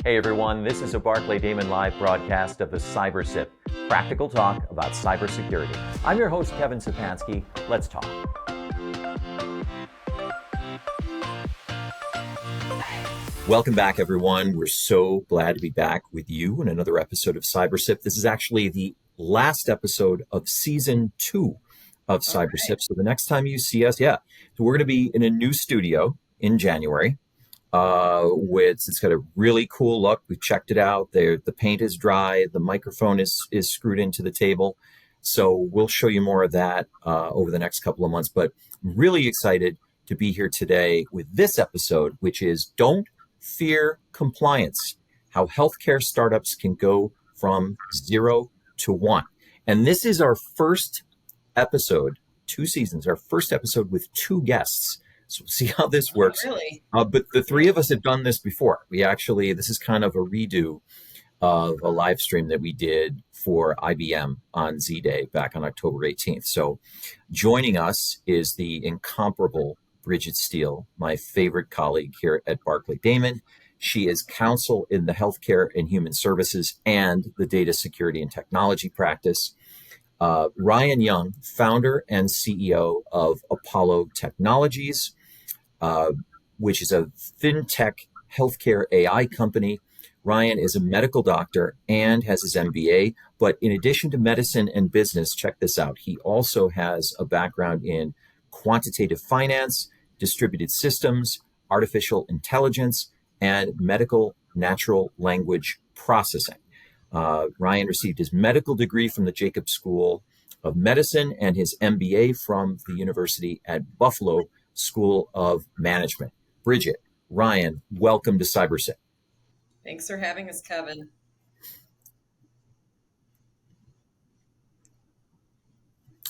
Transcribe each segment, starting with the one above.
Hey everyone, this is a Barclay Damon live broadcast of the CyberSip, practical talk about cybersecurity. I'm your host, Kevin Szczepanski. Let's talk. Welcome back, everyone. We're so glad to be back with you in another episode of CyberSip. This is actually the last episode of season 2 of CyberSip. So the next time you see us, so we're going to be in a new studio in January. It's got a really cool look. We've checked it out. The paint is dry. The microphone is screwed into the table. So we'll show you more of that over the next couple of months. But I'm really excited to be here today with this episode, which is Don't Fear Compliance, How Healthcare Startups Can Go from 0 to 1. And this is our first episode, 2 seasons, our first episode with 2 guests. So we'll see how this works. Oh, really? But the 3 of us have done this before. This is kind of a redo of a live stream that we did for IBM on Z-Day back on October 18th. So joining us is the incomparable Bridget Steele, my favorite colleague here at Barclay Damon. She is counsel in the healthcare and human services and the data security and technology practice. Ryan Young, founder and CEO of Opollo Technologies, which is a fintech healthcare AI company. Ryan is a medical doctor and has his MBA, but in addition to medicine and business, check this out, he also has a background in quantitative finance, distributed systems, artificial intelligence, and medical natural language processing. Ryan received his medical degree from the Jacobs School of Medicine and his MBA from the University at Buffalo School of Management. Bridget, Ryan, welcome to CyberSip. Thanks for having us, Kevin.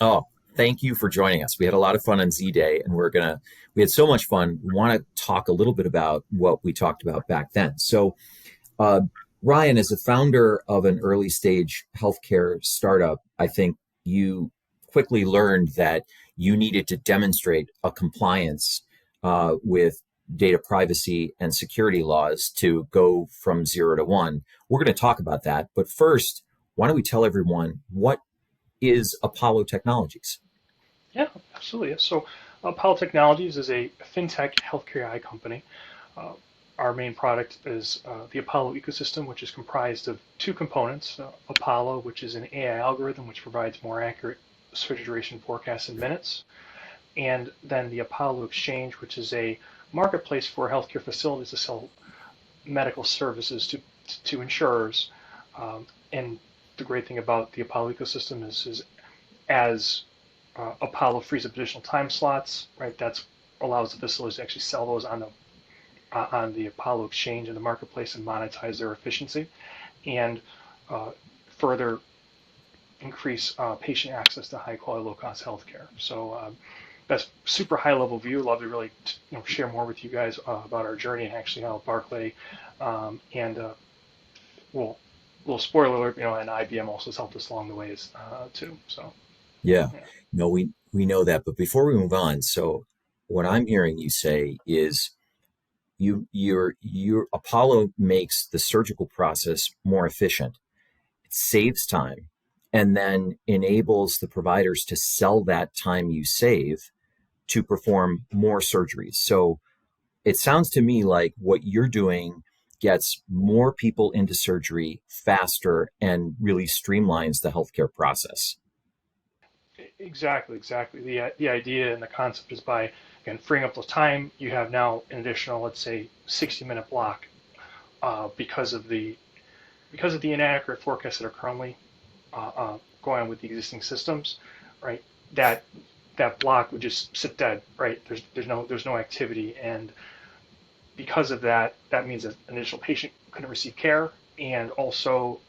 Oh, thank you for joining us. We had a lot of fun on Z-Day, and we had so much fun. We want to talk a little bit about what we talked about back then. So, Ryan, as a founder of an early stage healthcare startup, I think you quickly learned that you needed to demonstrate a compliance with data privacy and security laws to go from 0 to 1. We're going to talk about that. But first, why don't we tell everyone what is Opollo Technologies? Yeah, absolutely. So Opollo Technologies is a fintech healthcare AI company. Our main product is the Opollo ecosystem, which is comprised of 2 components. Opollo, which is an AI algorithm which provides more accurate surgery duration forecasts in minutes. And then the Opollo Exchange, which is a marketplace for healthcare facilities to sell medical services to insurers. And the great thing about the Opollo ecosystem is as Opollo frees up additional time slots, right? That allows the facilities to actually sell those on the Opollo Exchange in the marketplace and monetize their efficiency, and further increase patient access to high-quality, low-cost healthcare. So that's super high-level view. Love to really share more with you guys about our journey and actually how Barclay well, little spoiler alert, and IBM also has helped us along the ways too. So No, we know that. But before we move on, so what I'm hearing you say is your Opollo makes the surgical process more efficient. It saves time and then enables the providers to sell that time you save to perform more surgeries. So it sounds to me like what you're doing gets more people into surgery faster and really streamlines the healthcare process. exactly. The idea and the concept is by, again, freeing up the time, you have now an additional, let's say, 60-minute block because of the inaccurate forecasts that are currently going on with the existing systems, right? That block would just sit dead, right? There's no activity, and because of that, that means that an initial patient couldn't receive care, and also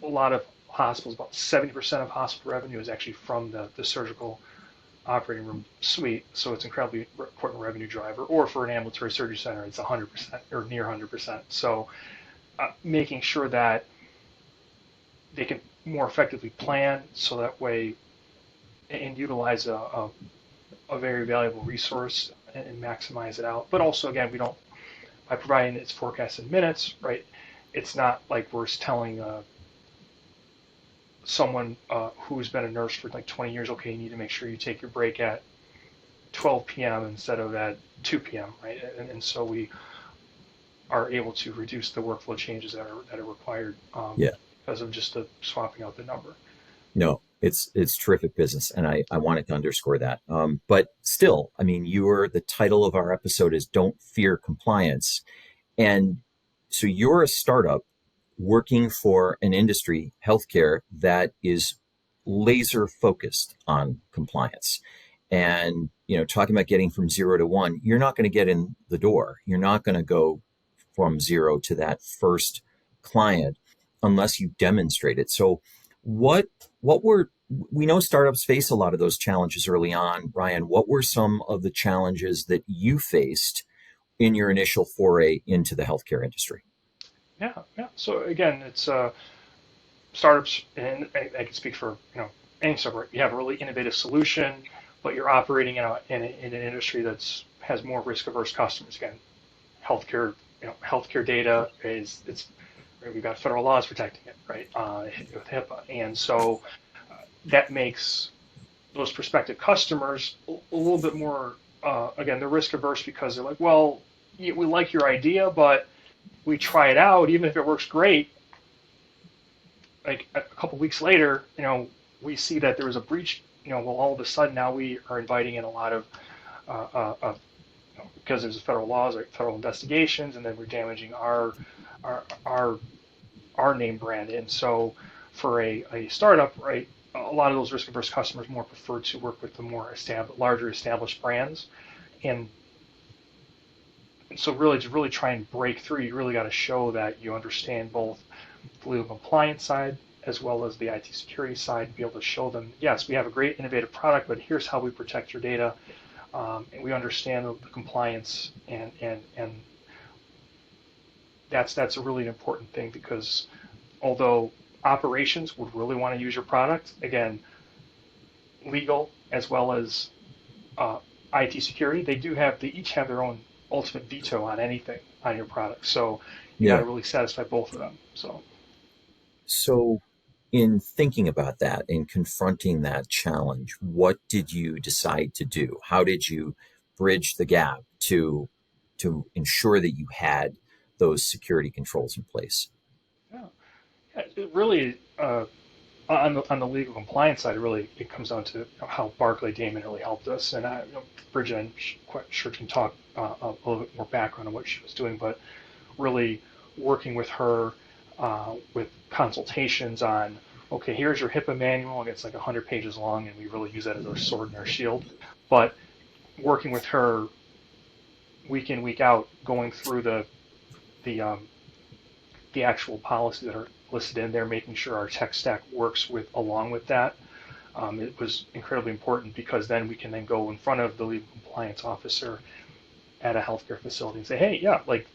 a lot of hospitals, about 70% of hospital revenue is actually from the surgical operating room suite, so it's incredibly important revenue driver. Or for an ambulatory surgery center, it's 100% or near 100%. So making sure that they can more effectively plan, so that way and utilize a very valuable resource and maximize it out. But also, again, we don't by providing its forecast in minutes, right? It's not like we're telling someone who's been a nurse for like 20 years, okay, you need to make sure you take your break at 12 p.m. instead of at 2 p.m., right? And so we are able to reduce the workflow changes that are required Yeah. because of just the swapping out the number. No, it's terrific business, and I wanted to underscore that. But still, I mean, the title of our episode is "Don't Fear Compliance," and so you're a startup working for an industry, healthcare, that is laser focused on compliance. And talking about getting from 0 to 1, you're not going to get in the door. You're not going to go from 0 to that first client unless you demonstrate it. So what were we know startups face a lot of those challenges early on. Ryan, what were some of the challenges that you faced in your initial foray into the healthcare industry? Yeah. So again, it's startups, and I can speak for any startup. You have a really innovative solution, but you're operating in an industry that's has more risk averse customers. Again, healthcare healthcare data it's we've got federal laws protecting it, right? With HIPAA, and so that makes those prospective customers a little bit more again, they're risk averse because they're like, well, we like your idea, but we try it out, even if it works great. Like a couple weeks later, we see that there was a breach. Well, all of a sudden now we are inviting in a lot of because there's federal laws, like federal investigations, and then we're damaging our our our name brand. And so for a startup, right, a lot of those risk averse customers more prefer to work with the more larger established brands. And so really to really try and break through, you really got to show that you understand both the legal compliance side as well as the IT security side, and be able to show them, yes, we have a great innovative product, but here's how we protect your data. And we understand the compliance, and that's a really important thing, because although operations would really want to use your product, again, legal as well as IT security, they each have their own ultimate veto on anything on your product. So you got Yeah. to really satisfy both of them. So in thinking about that and confronting that challenge, what did you decide to do? How did you bridge the gap to ensure that you had those security controls in place? Yeah, it really on the legal compliance side, really it comes down to how Barclay Damon really helped us. And Bridget, I'm quite sure can talk a little bit more background on what she was doing, but really working with her with consultations on, okay, here's your HIPAA manual, and it's like 100 pages long, and we really use that as our sword and our shield. But working with her week in, week out, going through the the actual policies that are listed in there, making sure our tech stack works along with that. It was incredibly important, because then we can then go in front of the legal compliance officer at a healthcare facility and say, hey, yeah, like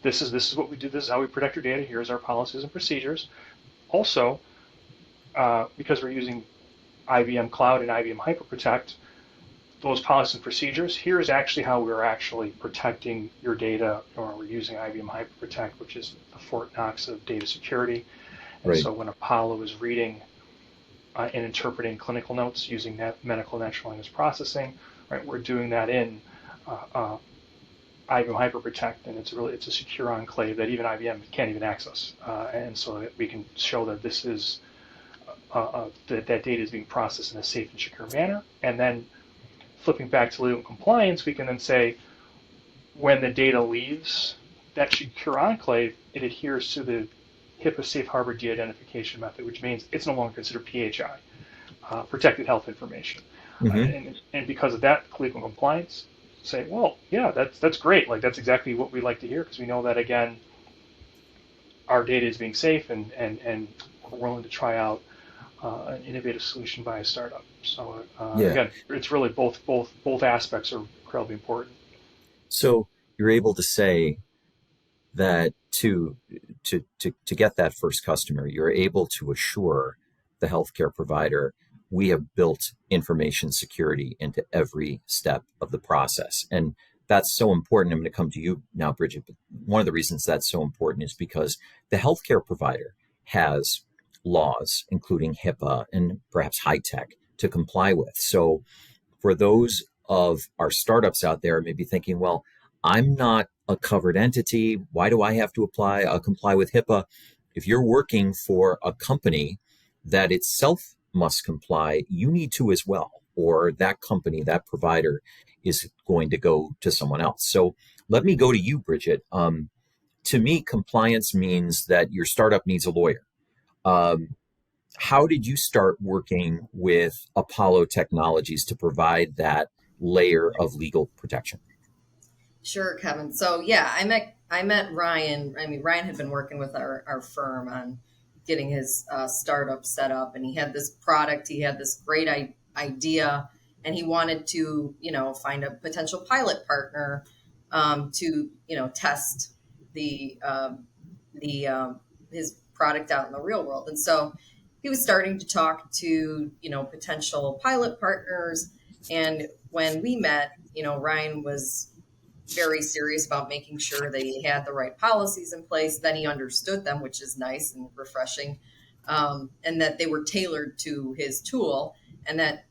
this is what we do. This is how we protect your data. Here's our policies and procedures. Also, because we're using IBM Cloud and IBM HyperProtect, those policies and procedures, here's actually how we're actually protecting your data, or we're using IBM HyperProtect, which is the Fort Knox of data security. And Right. so when Apollo is reading and interpreting clinical notes using that medical natural language processing, right, we're doing that in IBM HyperProtect, and it's a secure enclave that even IBM can't even access. And so that we can show that this is that data is being processed in a safe and secure manner. And then flipping back to legal compliance, we can then say, when the data leaves that secure enclave, it adheres to the HIPAA safe harbor de-identification method, which means it's no longer considered PHI, protected health information. Hmm. And because of that, legal compliance, say, well, yeah, that's great. Like that's exactly what we like to hear, because we know that, again, our data is being safe, and we're willing to try out an innovative solution by a startup. So Yeah. again, it's really both aspects are incredibly important. So you're able to say that to get that first customer, you're able to assure the healthcare provider, we have built information security into every step of the process. And that's so important. I'm going to come to you now, Bridget. But one of the reasons that's so important is because the healthcare provider has laws, including HIPAA and perhaps high tech, to comply with. So for those of our startups out there maybe thinking, well, I'm not a covered entity. Why do I have to comply with HIPAA? If you're working for a company that itself must comply, you need to as well, or that company, that provider is going to go to someone else. So let me go to you, Bridget. To me, compliance means that your startup needs a lawyer. Um, how did you start working with Opollo Technologies to provide that layer of legal protection? Sure, Kevin. So yeah, I met Ryan. I mean, Ryan had been working with our firm on getting his startup set up, and he had this product. He had this great idea, and he wanted to, find a potential pilot partner to, test the his product out in the real world. And so he was starting to talk to, potential pilot partners. And when we met, Ryan was very serious about making sure that he had the right policies in place, that he understood them, which is nice and refreshing, and that they were tailored to his tool. And that,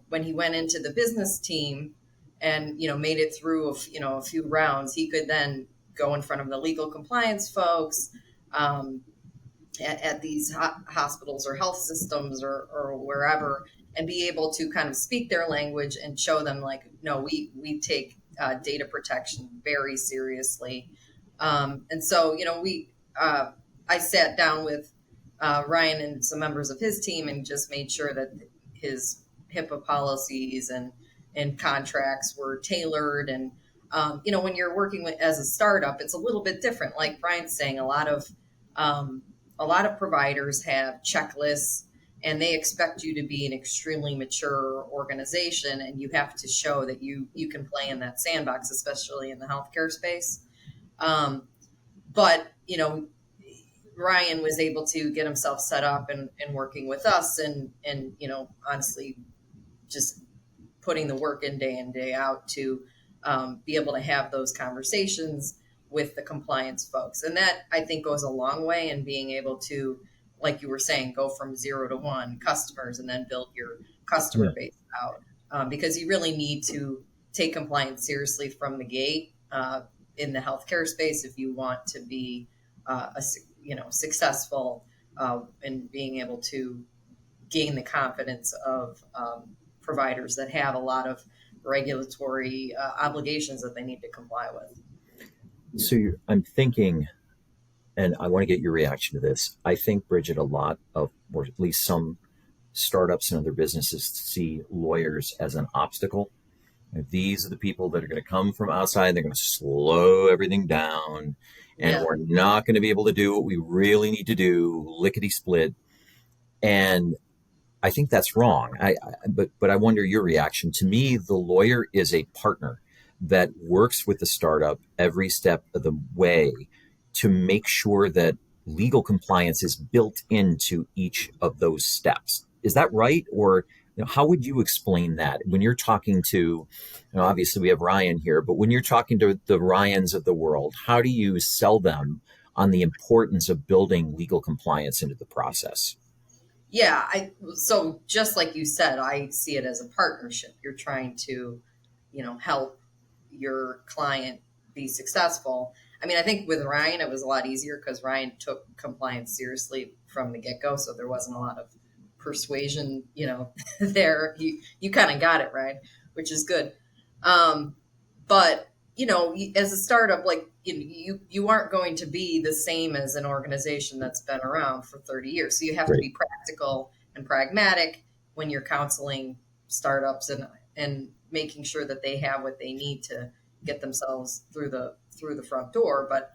when he went into the business team and, made it through, a few rounds, he could then go in front of the legal compliance folks, um, at these hospitals or health systems or wherever, and be able to kind of speak their language and show them like, no, we take data protection very seriously. And so, I sat down with Ryan and some members of his team and just made sure that his HIPAA policies and contracts were tailored. And, when you're working with, as a startup, it's a little bit different. Like Brian's saying, a lot of providers have checklists, and they expect you to be an extremely mature organization, and you have to show that you can play in that sandbox, especially in the healthcare space. But Ryan was able to get himself set up and working with us, and honestly, just putting the work in day out to be able to have those conversations with the compliance folks. And that, I think, goes a long way in being able to, like you were saying, go from 0 to 1 customers and then build your customer base out. Because you really need to take compliance seriously from the gate in the healthcare space if you want to be successful in being able to gain the confidence of providers that have a lot of regulatory obligations that they need to comply with. So I'm thinking, and I want to get your reaction to this. I think, Bridget, a lot of, or at least some startups and other businesses see lawyers as an obstacle. These are the people that are going to come from outside. They're going to slow everything down, and we're not going to be able to do what we really need to do, lickety split. And I think that's wrong. But I wonder your reaction. To me, the lawyer is a partner that works with the startup every step of the way to make sure that legal compliance is built into each of those steps. Is that right? Or how would you explain that when you're talking to, obviously we have Ryan here, but when you're talking to the Ryans of the world, how do you sell them on the importance of building legal compliance into the process? Yeah, so just like you said, I see it as a partnership. You're trying to, help your client be successful. I mean, I think with Ryan, it was a lot easier because Ryan took compliance seriously from the get-go, so there wasn't a lot of persuasion, there. You kind of got it right, which is good. But as a startup, like you aren't going to be the same as an organization that's been around for 30 years. So you have to be practical and pragmatic when you're counseling startups and making sure that they have what they need to get themselves through the front door. But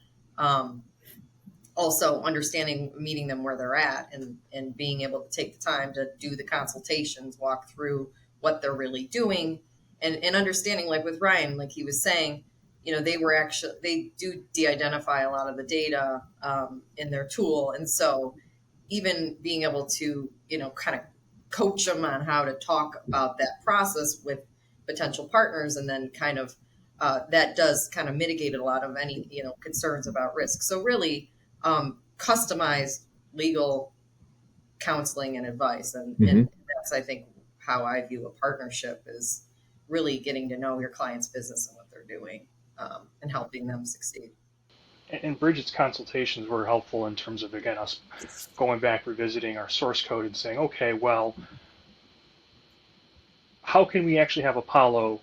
also understanding, meeting them where they're at, and being able to take the time to do the consultations, walk through what they're really doing, and understanding, like with Ryan, like he was saying, they do de-identify a lot of the data in their tool. And so even being able to, kind of coach them on how to talk about that process with potential partners, and then kind of that does kind of mitigate a lot of any, concerns about risk. So really, customized legal counseling and advice. And that's, I think, how I view a partnership is really getting to know your client's business and what they're doing, and helping them succeed. And Bridget's consultations were helpful in terms of, again, us going back, revisiting our source code and saying, okay, well, how can we actually have Apollo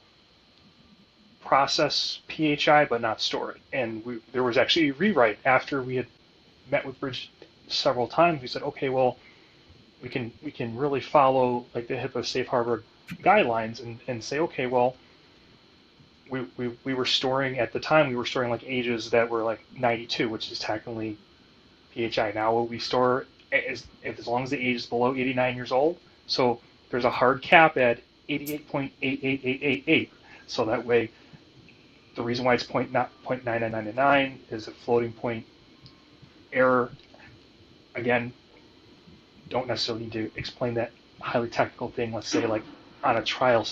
process PHI but not store it? And there was actually a rewrite after we had met with Bridget several times. We said, okay, well, we can really follow like the HIPAA safe harbor guidelines and say, okay, well, we were storing at the time, we were storing like ages that were like 92, which is technically PHI. Now we store as long as the age is below 89 years old. So there's a hard cap at 88.88888. So that way, the reason why it's 0.9999 is a floating point error. Again, don't necessarily need to explain that highly technical thing. Let's say like on a trial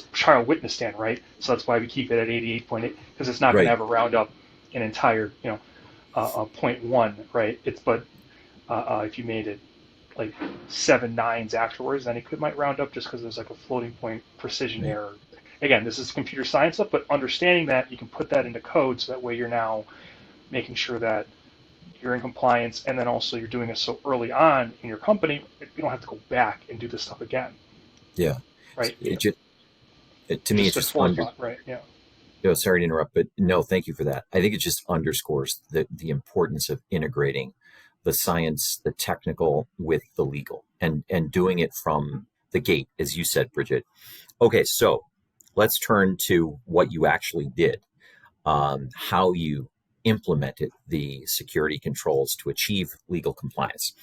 witness stand, right? So that's why we keep it at 88.8, because it's not going to ever round up an entire, 0.1, right? But if you made it like 7 nines afterwards, then it might round up just because there's like a floating point precision error. Again, this is computer science stuff, but understanding that you can put that into code, so that way you're now making sure that you're in compliance, and then also you're doing it so early on in your company, you don't have to go back and do this stuff again. Yeah. Right. To me, it's just forethought, right? Yeah. Sorry to interrupt, but no, thank you for that. I think it just underscores the importance of integrating the science, the technical with the legal, and doing it from the gate, as you said, Bridget. Okay, so let's turn to what you actually did, how you implemented the security controls to achieve legal compliance.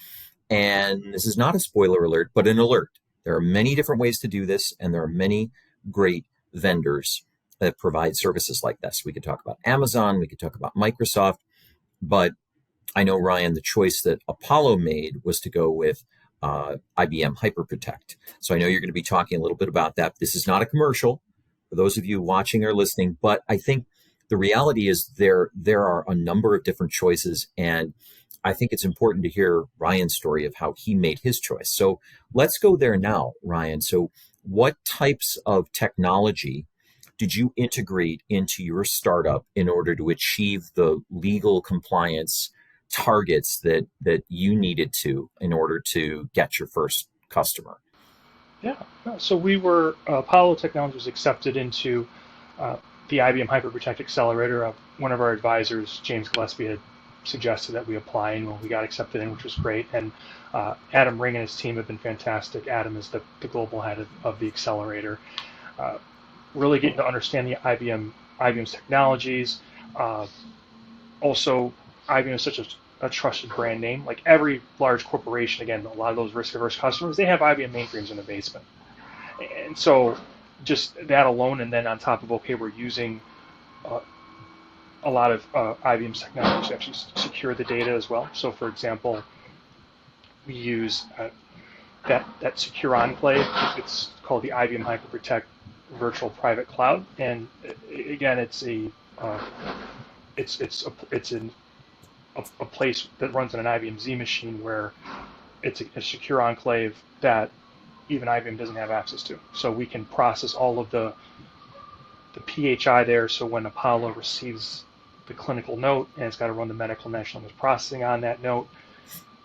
And this is not a spoiler alert, but an alert. There are many different ways to do this, and there are many great vendors that provide services like this. We could talk about Amazon, we could talk about Microsoft, but I know, Ryan, the choice that Apollo made was to go with IBM HyperProtect. So I know you're going to be talking a little bit about that. This is not a commercial for those of you watching or listening, but I think the reality is there are a number of different choices, and I think it's important to hear Ryan's story of how he made his choice. So let's go there now, Ryan. So what types of technology did you integrate into your startup in order to achieve the legal compliance targets that you needed to in order to get your first customer? Yeah. So Apollo Technologies was accepted into the IBM HyperProtect Accelerator. One of our advisors, James Gillespie, had suggested that we apply, and we got accepted in, which was great. And Adam Ring and his team have been fantastic. Adam is the global head of the accelerator. Really getting to understand the IBM's technologies. Also, IBM is such a trusted brand name. Like every large corporation, again, a lot of those risk-averse customers, they have IBM mainframes in the basement. And so just that alone, and then on top of, okay, we're using a lot of IBM's technology to actually secure the data as well. So for example, we use that secure enclave. It's called the IBM HyperProtect Virtual Private Cloud, and again, it's a place that runs on an IBM Z machine where it's a secure enclave that even IBM doesn't have access to. So we can process all of the PHI there. So when Apollo receives the clinical note and it's got to run the medical national image processing on that note,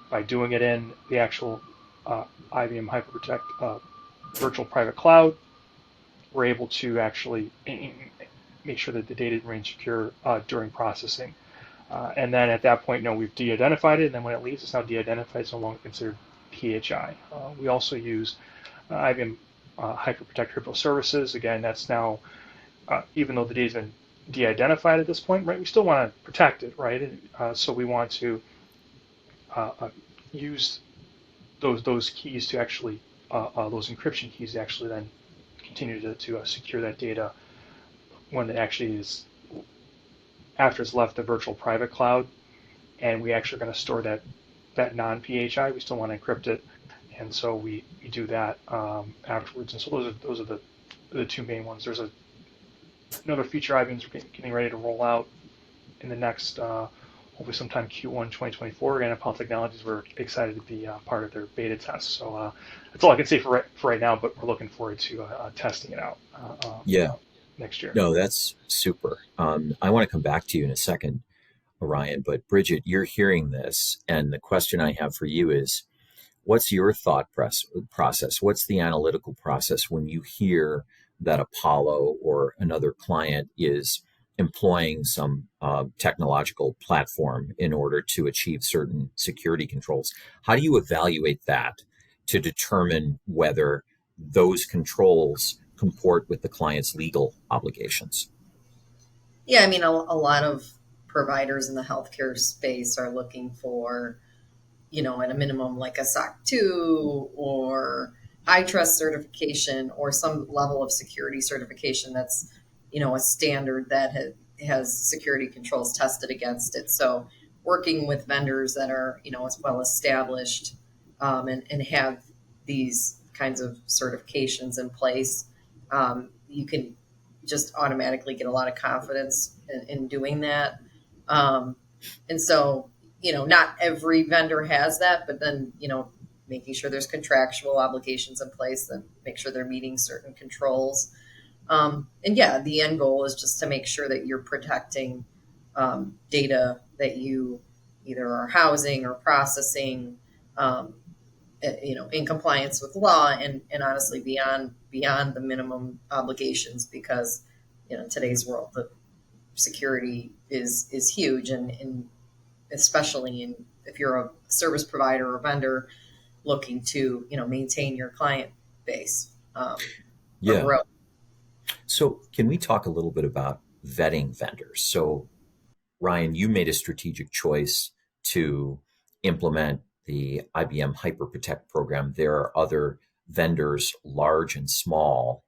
by doing it in the actual IBM HyperProtect Virtual Private Cloud, we're able to actually make sure that the data remains secure during processing. And then at that point, we've de-identified it, and then when it leaves, it's now de-identified. It's no longer considered PHI. We also use IBM HyperProtect Crypto Services. Again, that's now, even though the data's been de-identified at this point, right, we still want to protect it, right? So we want to use those keys to actually, those encryption keys to actually then continue to secure that data when it actually is, after it's left the virtual private cloud, and we actually are going to store that non-PHI. We still want to encrypt it, and so we do that afterwards. And so those are the two main ones. There's another feature IBM's getting ready to roll out in the next, hopefully sometime Q1 2024. Again, Apollo Technologies, we're excited to be part of their beta test. So that's all I can say for right now, but we're looking forward to testing it out Yeah. next year. No, that's super. I want to come back to you in a second, Orion, but Bridget, you're hearing this, and the question I have for you is, what's your process? What's the analytical process when you hear that Apollo or another client is employing some technological platform in order to achieve certain security controls? How do you evaluate that to determine whether those controls comport with the client's legal obligations? Yeah, I mean, a lot of providers in the healthcare space are looking for, at a minimum, like a SOC 2 or iTrust certification or some level of security certification that's, a standard that has security controls tested against it. So working with vendors that are, as well established, and have these kinds of certifications in place, you can just automatically get a lot of confidence in doing that. And so, not every vendor has that, but then, making sure there's contractual obligations in place that make sure they're meeting certain controls. And yeah, the end goal is just to make sure that you're protecting data that you either are housing or processing, in compliance with law and honestly beyond the minimum obligations, because, in today's world, the security is huge, and especially if you're a service provider or vendor looking to maintain your client base, or Yeah. grow. So, can we talk a little bit about vetting vendors? So, Ryan, you made a strategic choice to implement the IBM HyperProtect program. There are other vendors, large and small.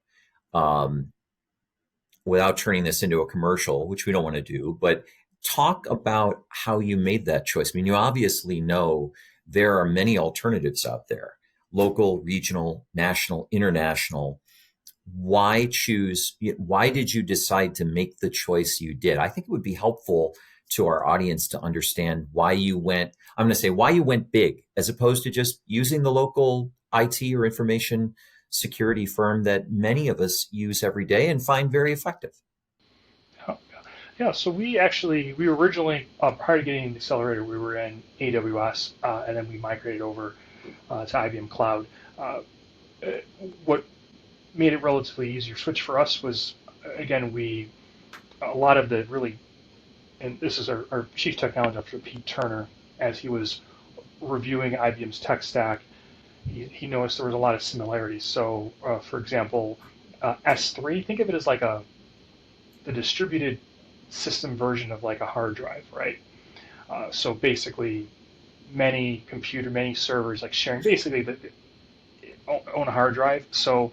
Um, Without turning this into a commercial, which we don't want to do, but talk about how you made that choice. I mean, you obviously know there are many alternatives out there: local, regional, national, international. Why choose? Why did you decide to make the choice you did? I think it would be helpful to our audience to understand why you went, I'm going to say why you went big as opposed to just using the local IT or information security firm that many of us use every day and find very effective. Yeah, yeah. So we were originally, prior to getting the accelerator, we were in AWS, and then we migrated over to IBM Cloud. Uh, what made it relatively easier switch for us was, again, a lot of the really, and this is our chief technology officer, Pete Turner, as he was reviewing IBM's tech stack, he noticed there was a lot of similarities. So, for example, S3, think of it as like the distributed system version of like a hard drive, right? So basically, many servers like sharing basically own a hard drive. So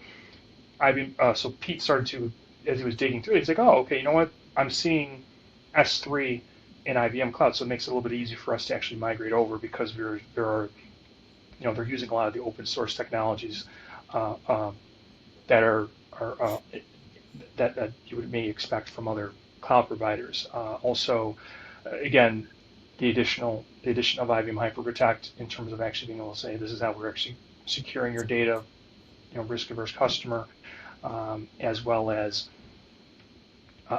so Pete started to, as he was digging through it, he's like, oh, okay, you know what? I'm seeing S3 in IBM Cloud, so it makes it a little bit easier for us to actually migrate over because they're using a lot of the open source technologies uh, um, that are that you would may expect from other cloud providers. Also, again, the addition of IBM HyperProtect in terms of actually being able to say this is how we're actually securing your data, risk averse customer, as well as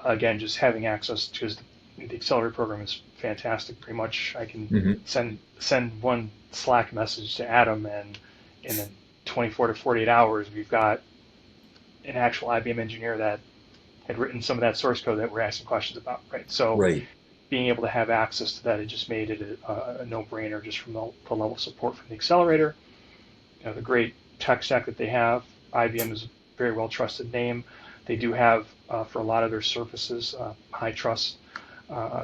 again just having access because the accelerator program is fantastic. Pretty much, I can Mm-hmm. send one Slack message to Adam, and in the 24 to 48 hours, we've got an actual IBM engineer that had written some of that source code that we're asking questions about, right? So Right. being able to have access to that, it just made it a no-brainer just from the level of support from the accelerator. The great tech stack that they have. IBM is a very well trusted name. They do have for a lot of their services high trust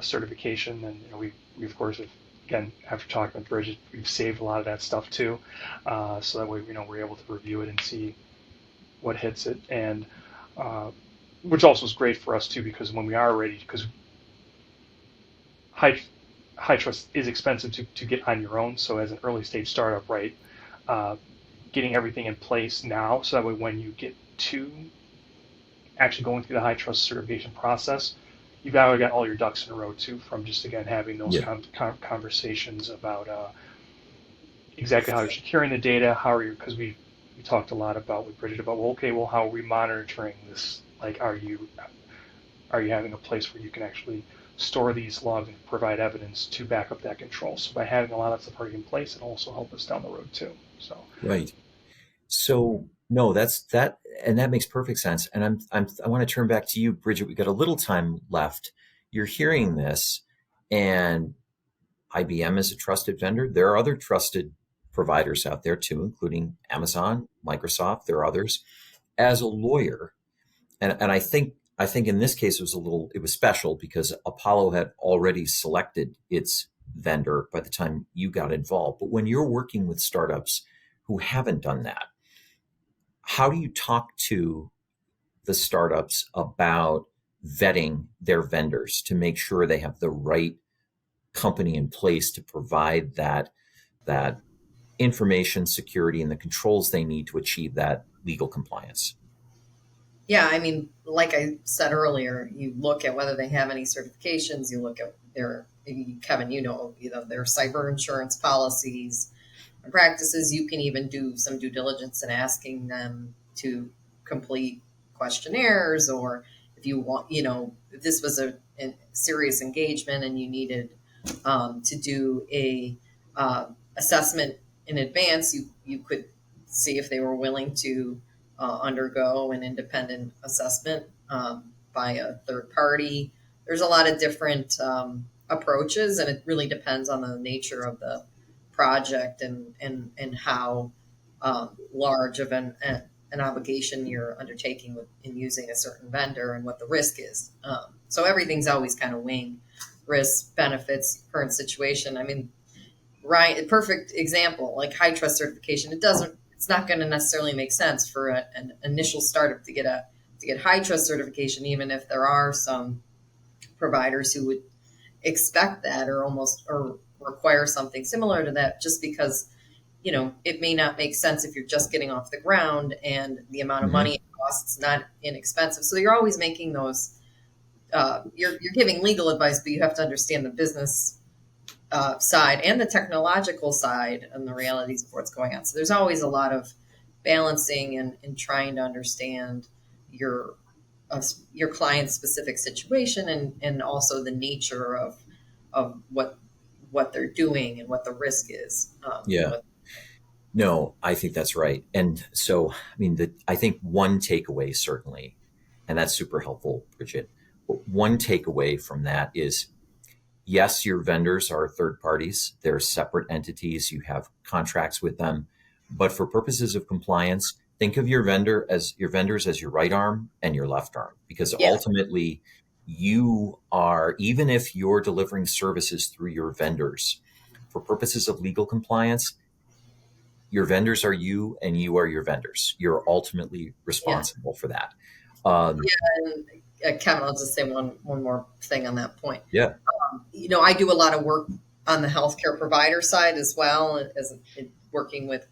certification, and we of course have, again, after talking with Bridget, we've saved a lot of that stuff too, so that way we're able to review it and see what hits it, and which also is great for us too because when we are ready, because high high trust is expensive to get on your own, so as an early stage startup, right, uh, getting everything in place now so that way when you get to actually going through the high trust certification process, you've already got all your ducks in a row too, from just again having those Yeah. conversations about exactly how you're securing the data, how are you, because we talked a lot about with Bridget about, well, okay, well, how are we monitoring this? Like, are you having a place where you can actually store these logs and provide evidence to back up that control? So by having a lot of stuff already in place, it'll also help us down the road too. So Right. So no, that's that, and that makes perfect sense. And I want to turn back to you, Bridget. We got a little time left. You're hearing this, and IBM is a trusted vendor. There are other trusted providers out there too, including Amazon, Microsoft. There are others. As a lawyer, and I think in this case it was special because Apollo had already selected its vendor by the time you got involved. But when you're working with startups who haven't done that, how do you talk to the startups about vetting their vendors to make sure they have the right company in place to provide that information security and the controls they need to achieve that legal compliance? Yeah, I mean, like I said earlier, you look at whether they have any certifications. You look at their, maybe Kevin, their cyber insurance policies and practices. You can even do some due diligence in asking them to complete questionnaires, or if you want, if this was a serious engagement and you needed to do a assessment in advance, you could see if they were willing to undergo an independent assessment by a third party. There's a lot of different approaches, and it really depends on the nature of the project and how large of an obligation you're undertaking in using a certain vendor and what the risk is. So everything's always kind of weighing risks, benefits, current situation. I mean, right, perfect example, like high trust certification. It's not going to necessarily make sense for an initial startup to get high trust certification, even if there are some providers who would expect that or require something similar to that, just because it may not make sense if you're just getting off the ground and the amount of Hmm. money it costs not inexpensive. So you're always making those. You're giving legal advice, but you have to understand the business side and the technological side and the realities of what's going on. So there's always a lot of balancing and trying to understand your your client's specific situation and also the nature of what they're doing and what the risk is. Yeah. No, I think that's right. And so, I mean, I think one takeaway certainly, and that's super helpful, Bridget. But one takeaway from that is yes, your vendors are third parties. They're separate entities. You have contracts with them. But for purposes of compliance, think of your vendors as your right arm and your left arm, because Yeah, ultimately you are, even if you're delivering services through your vendors, for purposes of legal compliance, your vendors are you and you are your vendors. You're ultimately yeah, responsible for that. Um, yeah. And Kevin, I'll just say one more thing on that point. yeah. I do a lot of work on the healthcare provider side as well as working with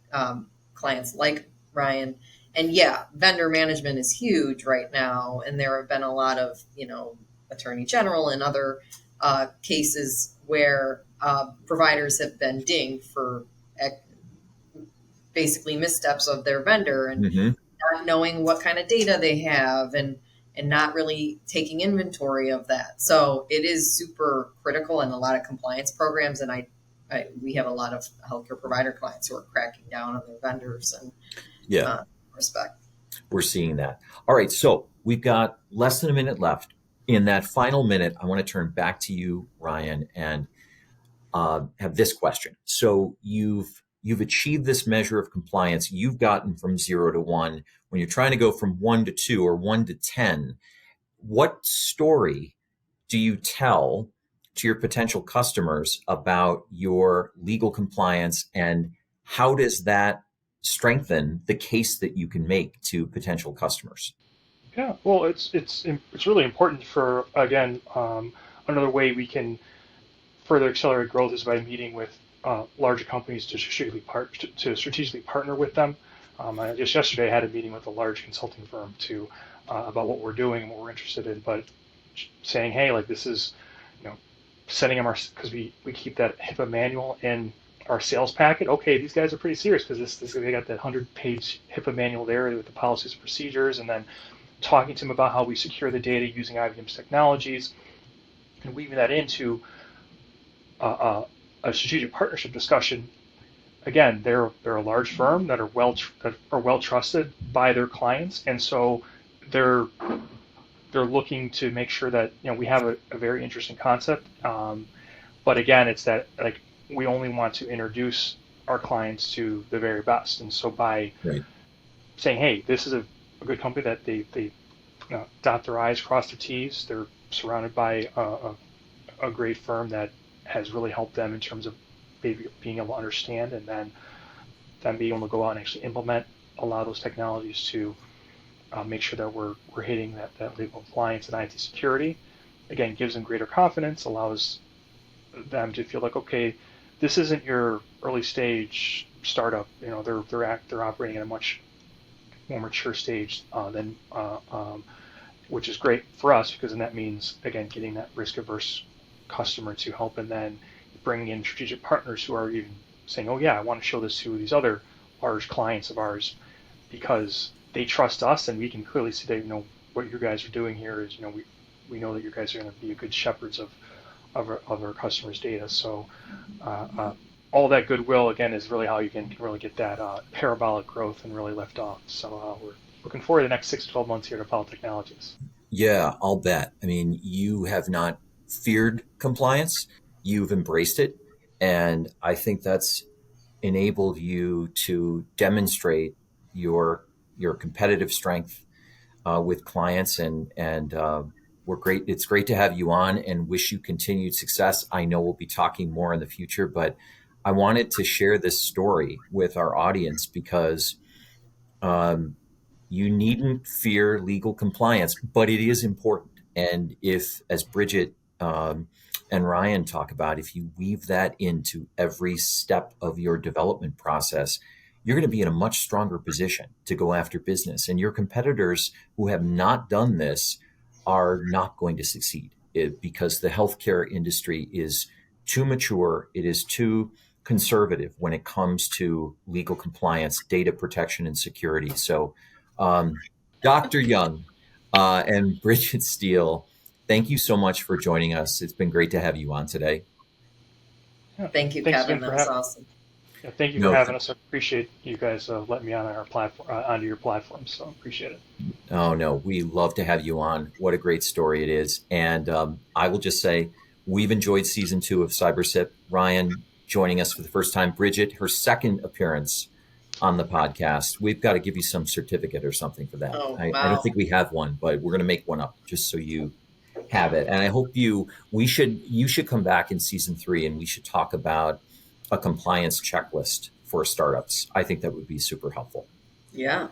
clients like Ryan. And yeah, vendor management is huge right now. And there have been a lot of, attorney general and other cases where providers have been dinged for basically missteps of their vendor and Hmm. not knowing what kind of data they have and not really taking inventory of that. So it is super critical in a lot of compliance programs. And we have a lot of healthcare provider clients who are cracking down on their vendors and Yeah. respect. We're seeing that. All right, so we've got less than a minute left. In that final minute, I want to turn back to you, Ryan, and have this question. So you've achieved this measure of compliance. You've gotten from 0 to 1. When you're trying to go from 1 to 2 or 1 to 10, what story do you tell to your potential customers about your legal compliance, and how does that strengthen the case that you can make to potential customers? yeah, well, it's really important for again another way we can further accelerate growth is by meeting with larger companies to strategically partner with them. Just yesterday, I had a meeting with a large consulting firm about what we're doing and what we're interested in, but saying, hey, like this is, sending them because we keep that HIPAA manual in our sales packet. Okay, these guys are pretty serious because they got that 100-page HIPAA manual there with the policies and procedures, and then talking to them about how we secure the data using IBM's technologies, and weaving that into a strategic partnership discussion. Again, they're a large firm that are well trusted by their clients, and so they're looking to make sure that we have a very interesting concept. But again, it's that like we only want to introduce our clients to the very best, and so by saying, hey, this is a good company that they dot their I's, cross their T's. They're surrounded by a great firm that has really helped them in terms of being able to understand, and then being able to go out and actually implement a lot of those technologies to make sure that we're hitting that legal compliance and IT security. Again, gives them greater confidence, allows them to feel like, okay, this isn't your early stage startup. They're operating at a much more mature stage than which is great for us, because then that means, again, getting that risk averse customer to help, and then bringing in strategic partners who are even saying, oh yeah, I want to show this to these other large clients of ours because they trust us, and we can clearly see that what you guys are doing here is we know that you guys are going to be good shepherds of our customers' data. So all that goodwill, again, is really how you can really get that parabolic growth and really lift off. So we're looking forward to the next 6 to 12 months here at Opollo Technologies. Yeah, I'll bet. I mean, you have not feared compliance, you've embraced it. And I think that's enabled you to demonstrate your competitive strength with clients, and we're great. It's great to have you on, and wish you continued success. I know we'll be talking more in the future, but I wanted to share this story with our audience because you needn't fear legal compliance, but it is important. And if, as Bridget and Ryan talk about, if you weave that into every step of your development process, you're going to be in a much stronger position to go after business. And your competitors who have not done this are not going to succeed because the healthcare industry is too mature. It is too conservative when it comes to legal compliance, data protection, and security. So, Dr. Young and Bridget Steele, thank you so much for joining us. It's been great to have you on today. Yeah. Thank you, Thanks Kevin. again That was awesome. Yeah, thank you for having us. I appreciate you guys letting me on our platform, onto your platform. So appreciate it. Oh, no, we love to have you on. What a great story it is. And I will just say, we've enjoyed season 2 of CyberSip. Ryan joining us for the first time. Bridget, her second appearance on the podcast. We've got to give you some certificate or something for that. Oh, I wow. don't think we have one, but we're going to make one up just so you have it. And I hope you should come back in season 3, and we should talk about a compliance checklist for startups. I think that would be super helpful. Yeah.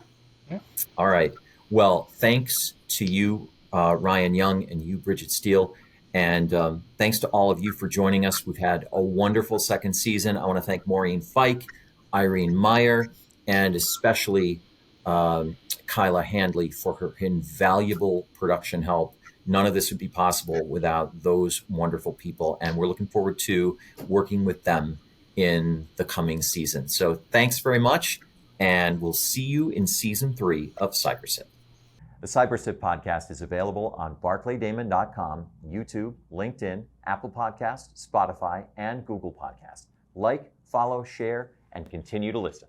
All right. Well, thanks to you, Ryan Young, and you, Bridget Steele. And thanks to all of you for joining us. We've had a wonderful second season. I want to thank Maureen Fike, Irene Meyer, and especially Kyla Handley for her invaluable production help. None of this would be possible without those wonderful people. And we're looking forward to working with them in the coming season. So thanks very much. And we'll see you in season 3 of CyberSip. The CyberSip podcast is available on barclaydamon.com, YouTube, LinkedIn, Apple Podcasts, Spotify, and Google Podcasts. Like, follow, share, and continue to listen.